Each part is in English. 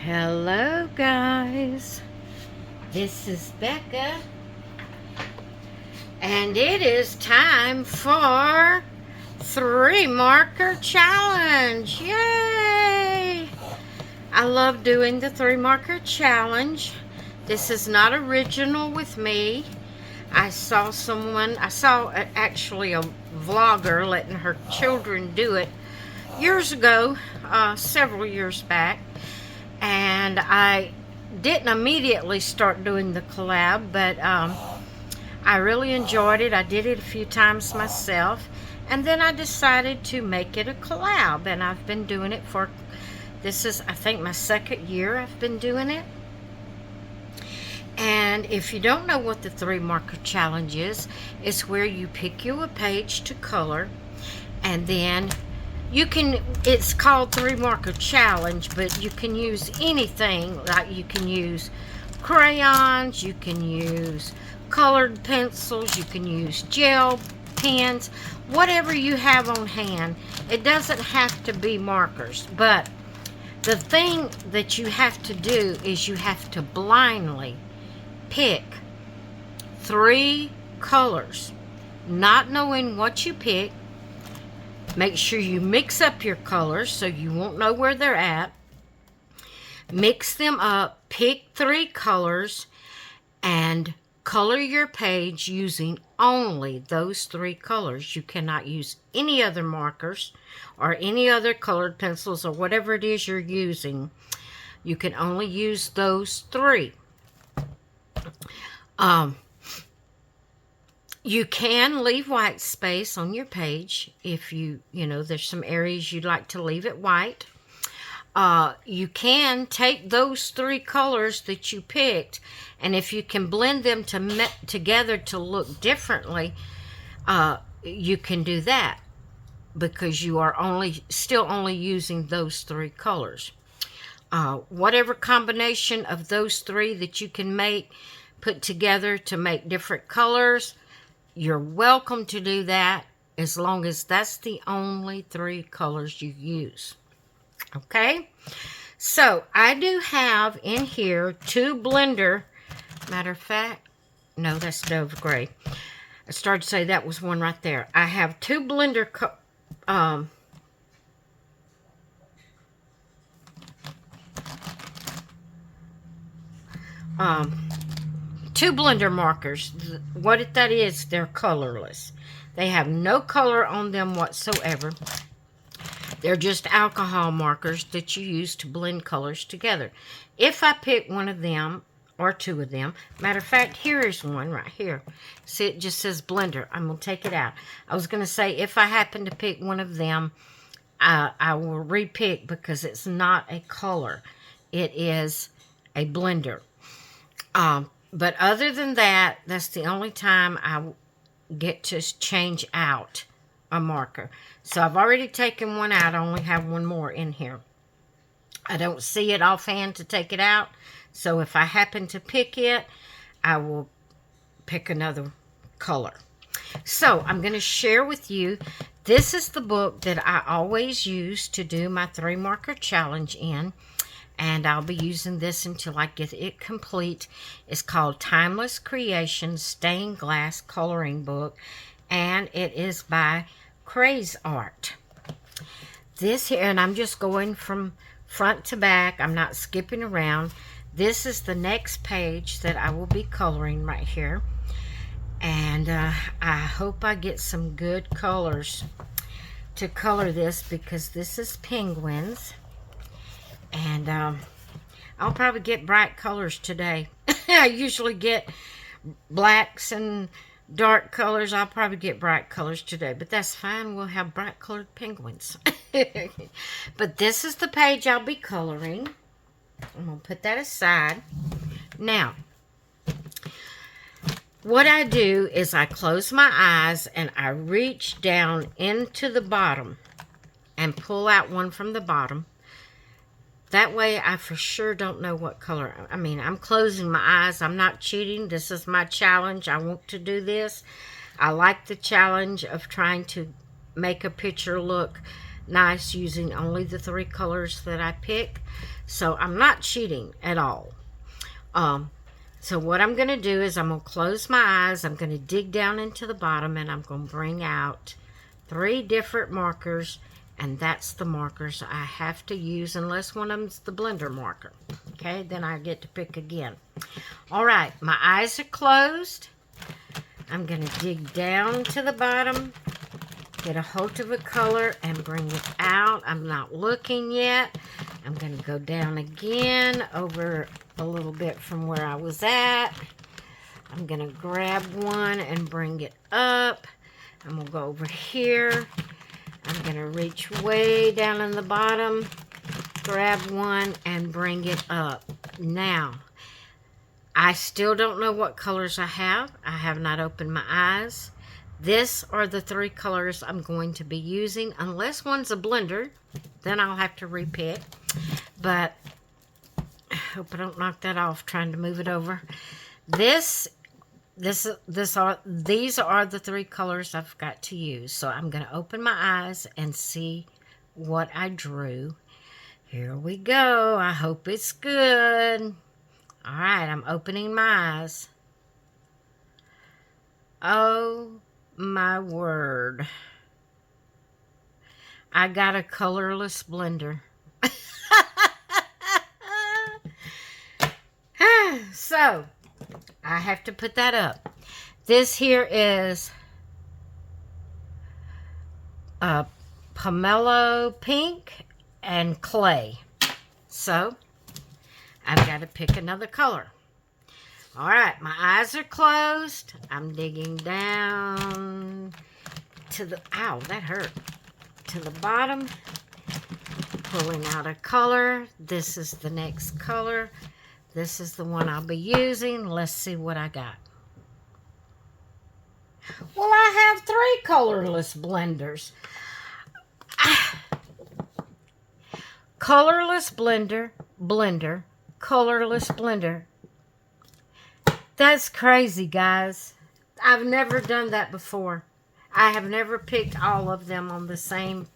Hello guys, this is Becca and it is time for 3 marker challenge. Yay! I love doing the 3 marker challenge. This is not original with me. I saw actually a vlogger letting her children do it years ago, several years back. And I didn't immediately start doing the collab, but I really enjoyed it. I did it a few times myself, and then I decided to make it a collab, and I've been doing it for, this is I think my 2nd year I've been doing it. And if you don't know what the 3 marker challenge is, it's where you pick you a page to color, and then it's called 3 marker challenge, but you can use anything. Like you can use crayons, you can use colored pencils, you can use gel pens, whatever you have on hand. It doesn't have to be markers, but the thing that you have to do is you have to blindly pick 3 colors, not knowing what you pick. Make sure you mix up your colors so you won't know where they're at. Mix them up, pick 3 colors, and color your page using only those 3 colors. You cannot use any other markers or any other colored pencils or whatever it is you're using. You can only use those 3. You can leave white space on your page if you know, there's some areas you'd like to leave it white. You can take those 3 colors that you picked, and if you can blend them together to look differently, you can do that, because you are still only using those 3 colors. Whatever combination of those 3 that you can put together to make different colors, you're welcome to do that, as long as that's the only 3 colors you use. Okay? So, I do have in here 2 blender. Matter of fact, no, that's Dove Gray. I started to say that was one right there. I have 2 blender 2 blender markers. What that is, they're colorless. They have no color on them whatsoever. They're just alcohol markers that you use to blend colors together. If I pick one of them, or 2 of them, matter of fact, here is one right here. See, it just says blender. I'm going to take it out. I was going to say, if I happen to pick one of them, I will repick, because it's not a color. It is a blender. But other than that, that's the only time I get to change out a marker. So I've already taken one out. I only have one more in here. I don't see it offhand to take it out. So if I happen to pick it, I will pick another color. So I'm going to share with you, this is the book that I always use to do my 3-marker challenge in. And I'll be using this until I get it complete. It's called Timeless Creations Stained Glass Coloring Book, and it is by Craze Art. This here, and I'm just going from front to back. I'm not skipping around. This is the next page that I will be coloring right here. And I hope I get some good colors to color this, because this is penguins. And I'll probably get bright colors today. I usually get blacks and dark colors. I'll probably get bright colors today, but that's fine. We'll have bright colored penguins. But this is the page I'll be coloring. I'm going to put that aside. Now, what I do is I close my eyes and I reach down into the bottom and pull out one from the bottom. That way I for sure don't know what color. I mean, I'm closing my eyes. I'm not cheating. This is my challenge. I want to do this. I like the challenge of trying to make a picture look nice using only the 3 colors that I pick. So I'm not cheating at all. So what I'm going to do is I'm going to close my eyes. I'm going to dig down into the bottom, and I'm going to bring out 3 different markers, and that's the markers I have to use unless one of them's the blender marker. Okay, then I get to pick again. All right, my eyes are closed. I'm going to dig down to the bottom, get a hold of a color, and bring it out. I'm not looking yet. I'm going to go down again over a little bit from where I was at. I'm going to grab one and bring it up. I'm going to go over here. I'm going to reach way down in the bottom, grab one, and bring it up. Now, I still don't know what colors I have. I have not opened my eyes. This are the 3 colors I'm going to be using. Unless one's a blender, then I'll have to repick. But I hope I don't knock that off trying to move it over. These are the 3 colors I've got to use. So I'm going to open my eyes and see what I drew. Here we go. I hope it's good. All right, I'm opening my eyes. Oh my word. I got a colorless blender. So, I have to put that up. This here is pomelo pink and clay. So, I've got to pick another color. All right, my eyes are closed. I'm digging down to the, ow, that hurt, to the bottom, pulling out a color. This is the next color. This is the one I'll be using. Let's see what I got. Well, I have 3 colorless blenders. Colorless blender, colorless blender. That's crazy, guys. I've never done that before. I have never picked all of them on the same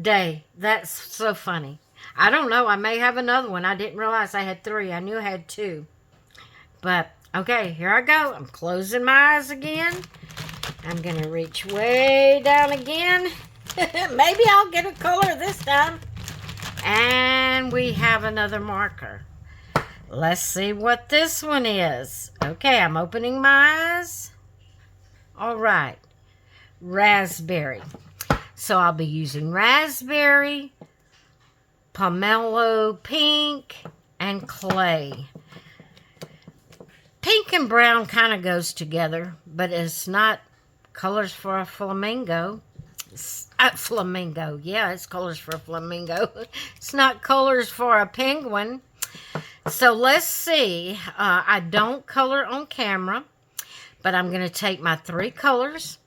day. That's so funny. I don't know. I may have another one. I didn't realize I had 3. I knew I had 2. But, okay, here I go. I'm closing my eyes again. I'm going to reach way down again. Maybe I'll get a color this time. And we have another marker. Let's see what this one is. Okay, I'm opening my eyes. All right. Raspberry. So I'll be using raspberry, pomelo pink, and clay. Pink and brown kind of goes together, but it's not colors for a flamingo. Flamingo, yeah, it's colors for a flamingo. It's not colors for a penguin. So let's see. I don't color on camera, but I'm going to take my 3 colors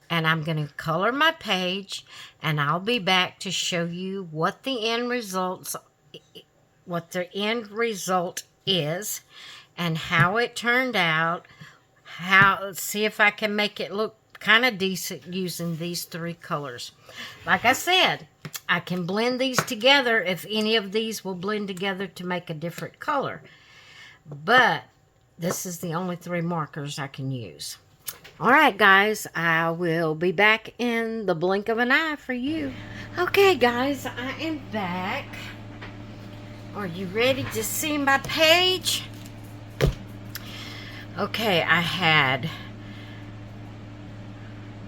and I'm going to color my page, and I'll be back to show you what the end result is and how it turned out. See if I can make it look kind of decent using these 3 colors. Like I said, I can blend these together if any of these will blend together to make a different color. But this is the only 3 markers I can use. All right, guys, I will be back in the blink of an eye for you. Okay, guys, I am back. Are you ready to see my page? Okay, I had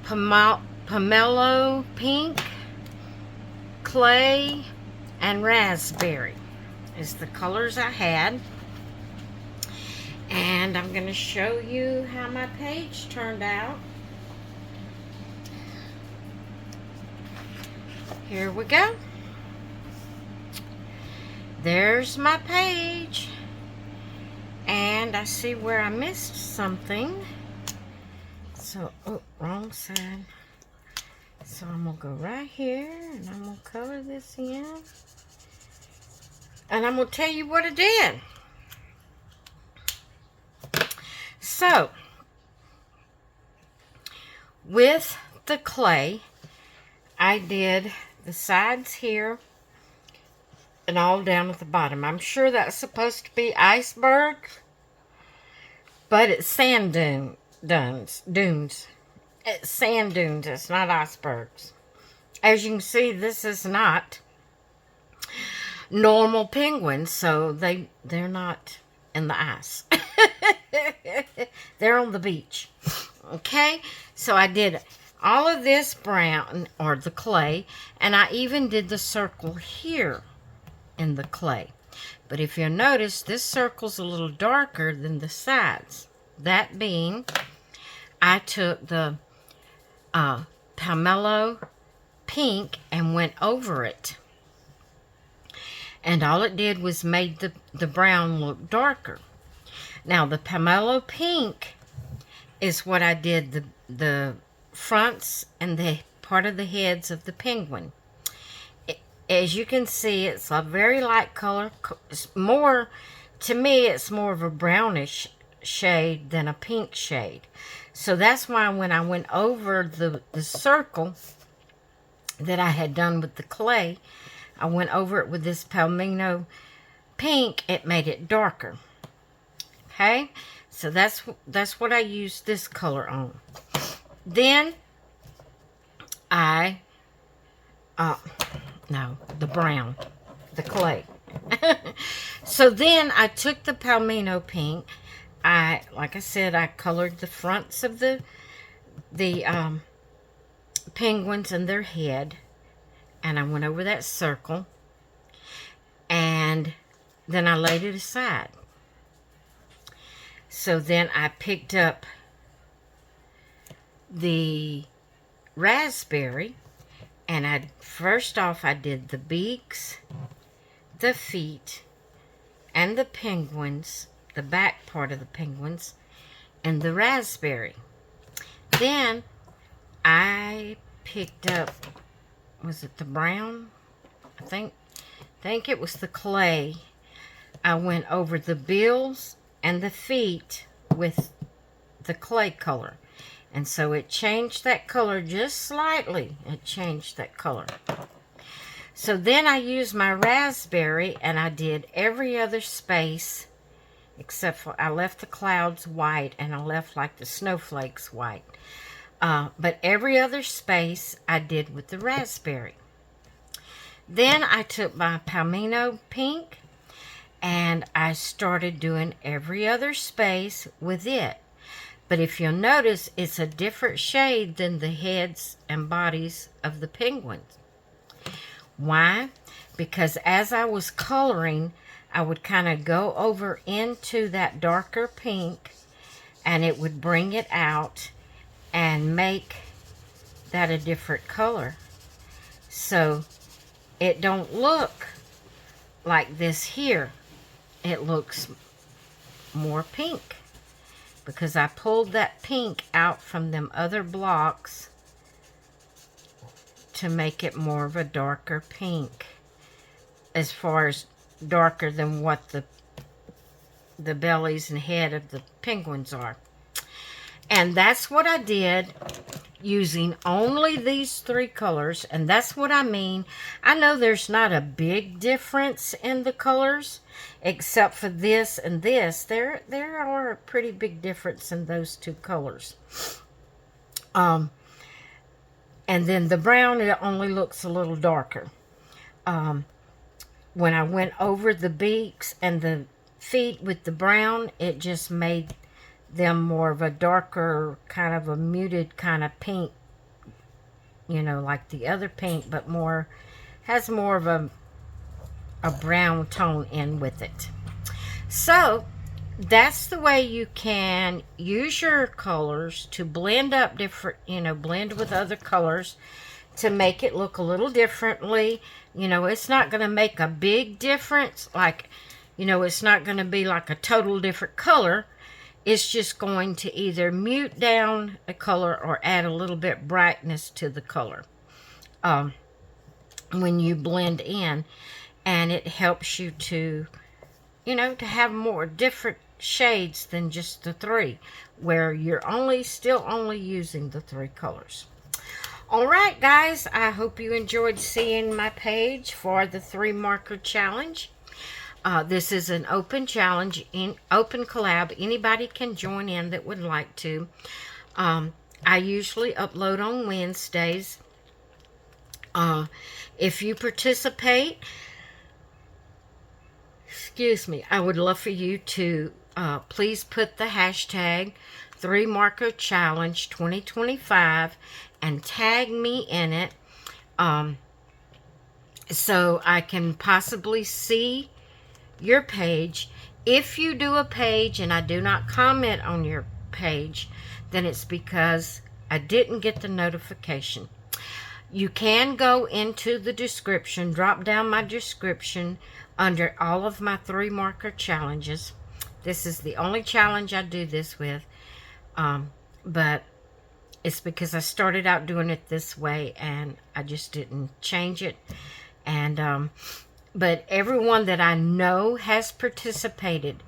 pomelo pink, clay, and raspberry is the colors I had. And I'm going to show you how my page turned out. Here we go. There's my page. And I see where I missed something. So, oh, wrong side. So I'm going to go right here and I'm going to color this in. And I'm going to tell you what I did. So, with the clay, I did the sides here and all down at the bottom. I'm sure that's supposed to be icebergs, but it's sand dunes. It's sand dunes. It's not icebergs. As you can see, this is not normal penguins, so they're not in the ice. They're on the beach. Okay, so I did all of this brown, or the clay, and I even did the circle here in the clay. But if you'll notice, this circle's a little darker than the sides. That being, I took the pomelo pink and went over it. And all it did was made the brown look darker. Now, the pomelo pink is what I did the fronts and the part of the heads of the penguin. As you can see, it's a very light color. It's more, to me, it's more of a brownish shade than a pink shade. So that's why when I went over the circle that I had done with the clay, I went over it with this palmino pink. It made it darker. Okay, so that's what I used this color on. Then I no, the brown, the clay. So then I took the palmino pink. Like I said, I colored the fronts of the penguins and their head, and I went over that circle, and then I laid it aside. So then I picked up the raspberry, and first off I did the beaks, the feet, and the penguins, the back part of the penguins, and the raspberry. Then I picked up, was it the brown? I think it was the clay. I went over the bills and the feet with the clay color. And so it changed that color just slightly. It changed that color. So then I used my raspberry and I did every other space except for, I left the clouds white and I left like the snowflakes white. But every other space I did with the raspberry. Then I took my palmino pink and I started doing every other space with it. But if you'll notice, it's a different shade than the heads and bodies of the penguins. Why? Because as I was coloring, I would kind of go over into that darker pink and it would bring it out and make that a different color. So it don't look like this here. It looks more pink because I pulled that pink out from them other blocks to make it more of a darker pink, as far as darker than what the bellies and head of the penguins are. And that's what I did using only these three colors, and that's what I mean. I know there's not a big difference in the colors except for this and this. There are a pretty big difference in those two colors. And then the brown, it only looks a little darker. When I went over the beaks and the feet with the brown, it just made them more of a darker, kind of a muted kind of pink, you know, like the other pink, but more, has more of a brown tone in with it. So that's the way you can use your colors to blend up different, you know, blend with other colors to make it look a little differently. You know, it's not going to make a big difference. Like, you know, it's not going to be like a total different color. It's just going to either mute down a color or add a little bit brightness to the color when you blend in. And it helps you to, you know, to have more different shades than just the three, where you're still only using the three colors. Alright guys, I hope you enjoyed seeing my page for the 3 marker challenge. This is an open challenge, open collab. Anybody can join in that would like to. I usually upload on Wednesdays. If you participate, excuse me, I would love for you to please put the hashtag 3 marker challenge 2025 and tag me in it, so I can possibly see your page. If you do a page and I do not comment on your page, then it's because I didn't get the notification. You can go into the description, drop down my description under all of my 3 marker challenges. This is the only challenge I do this with, but it's because I started out doing it this way and I just didn't change it. And but everyone that I know has participated.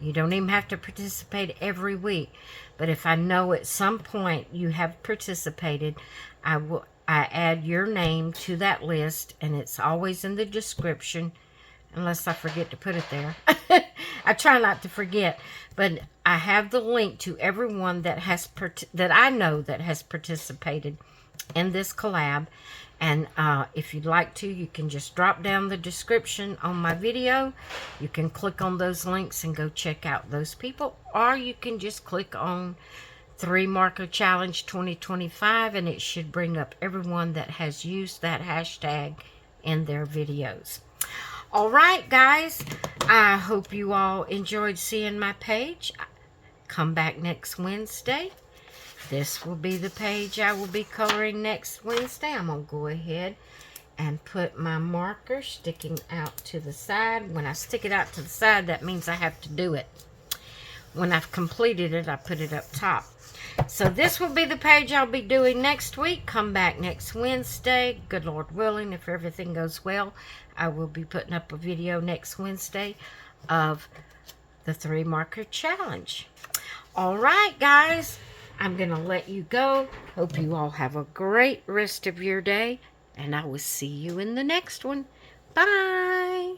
You don't even have to participate every week, but if I know at some point you have participated, I add your name to that list, and it's always in the description, unless I forget to put it there. I try not to forget, but I have the link to everyone that has that I know that has participated in this collab. And if you'd like to, you can just drop down the description on my video. You can click on those links and go check out those people, or you can just click on 3 marker challenge 2025 and it should bring up everyone that has used that hashtag in their videos. Alright guys, I hope you all enjoyed seeing my page. Come back next Wednesday. This will be the page I will be coloring next Wednesday. I'm going to go ahead and put my marker sticking out to the side. When I stick it out to the side, that means I have to do it. When I've completed it, I put it up top. So this will be the page I'll be doing next week. Come back next Wednesday. Good Lord willing, if everything goes well, I will be putting up a video next Wednesday of the 3 marker challenge. Alright guys, I'm going to let you go. Hope you all have a great rest of your day, and I will see you in the next one. Bye!